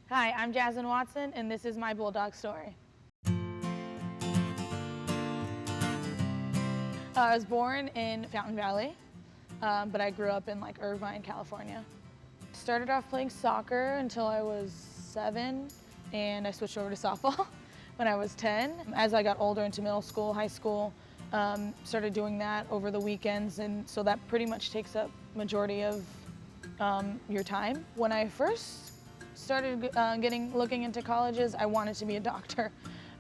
Hi, I'm Jasmine Watson, and this is my Bulldog story. I was born in Fountain Valley, but I grew up in Irvine, California. Started off playing soccer until I was 7, and I switched over to softball when I was 10. As I got older into middle school, high school, started doing that over the weekends, and so that pretty much takes up majority of your time. When I first started looking into colleges, I wanted to be a doctor.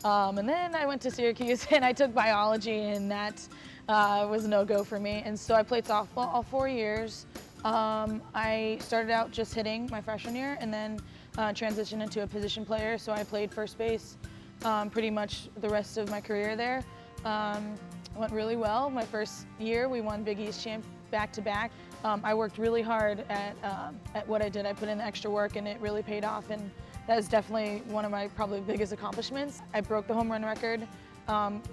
And then I went to Syracuse and I took biology, and that was no go for me. And so I played softball all 4 years. I started out just hitting my freshman year and then transitioned into a position player. So I played first base pretty much the rest of my career there. Went really well. My first year we won Big East champ back-to-back. I worked really hard at what I did. I put in the extra work and it really paid off, and that is definitely one of my probably biggest accomplishments. I broke the home run record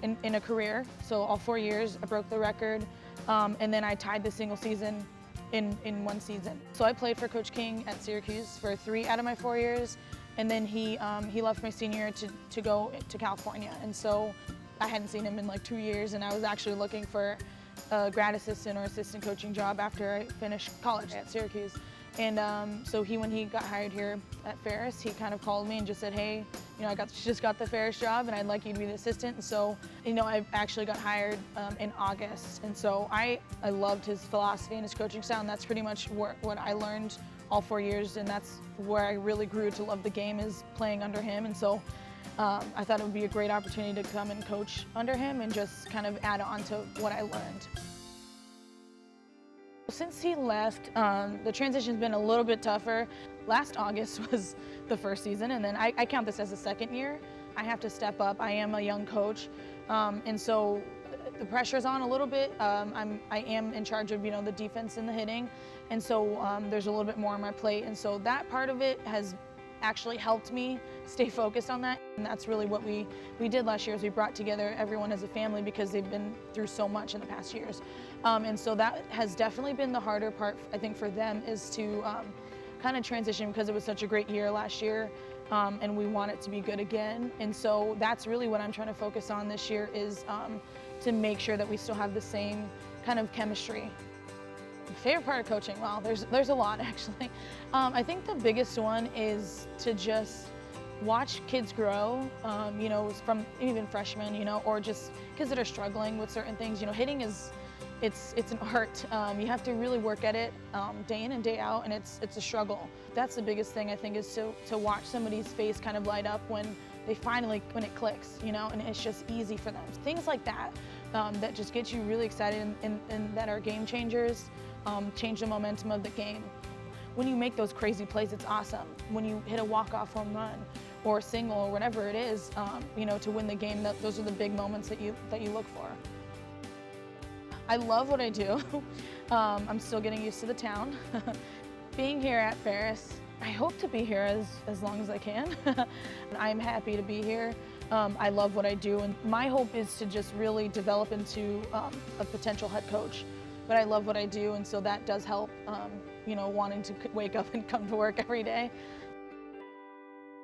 in a career, so all 4 years I broke the record, and then I tied the single season in one season. So I played for Coach King at Syracuse for 3 out of my 4 years, and then he left my senior year to go to California, and so I hadn't seen him in like 2 years, and I was actually looking for a grad assistant or assistant coaching job after I finished college at Syracuse. And so when he got hired here at Ferris, he kind of called me and just said, hey, you know, just got the Ferris job and I'd like you to be the assistant. And so, you know, I actually got hired in August. And so I loved his philosophy and his coaching style, and that's pretty much what I learned all 4 years, and that's where I really grew to love the game, is playing under him. And so I thought it would be a great opportunity to come and coach under him and just kind of add on to what I learned. Since he left, the transition's been a little bit tougher. Last August was the first season, and then I count this as the second year. I have to step up. I am a young coach, and so the pressure's on a little bit. I am in charge of, you know, the defense and the hitting, and so there's a little bit more on my plate, and so that part of it has actually helped me stay focused on that. And that's really what we did last year, is we brought together everyone as a family because they've been through so much in the past years. And so that has definitely been the harder part, I think, for them, is to kind of transition, because it was such a great year last year, and we want it to be good again. And so that's really what I'm trying to focus on this year, is to make sure that we still have the same kind of chemistry. Favorite part of coaching? Well, there's a lot, actually. I think the biggest one is to just watch kids grow, you know, from even freshmen, you know, or just kids that are struggling with certain things. You know, hitting it's an art. You have to really work at it day in and day out, and it's a struggle. That's the biggest thing, I think, is to watch somebody's face kind of light up when it clicks, you know, and it's just easy for them. Things like that that just get you really excited, and that are game changers, change the momentum of the game. When you make those crazy plays, it's awesome. When you hit a walk-off home run or a single or whatever it is, you know, to win the game, those are the big moments that you look for. I love what I do. I'm still getting used to the town. Being here at Ferris, I hope to be here as long as I can. I'm happy to be here. I love what I do, and my hope is to just really develop into a potential head coach. But I love what I do, and so that does help, you know, wanting to wake up and come to work every day.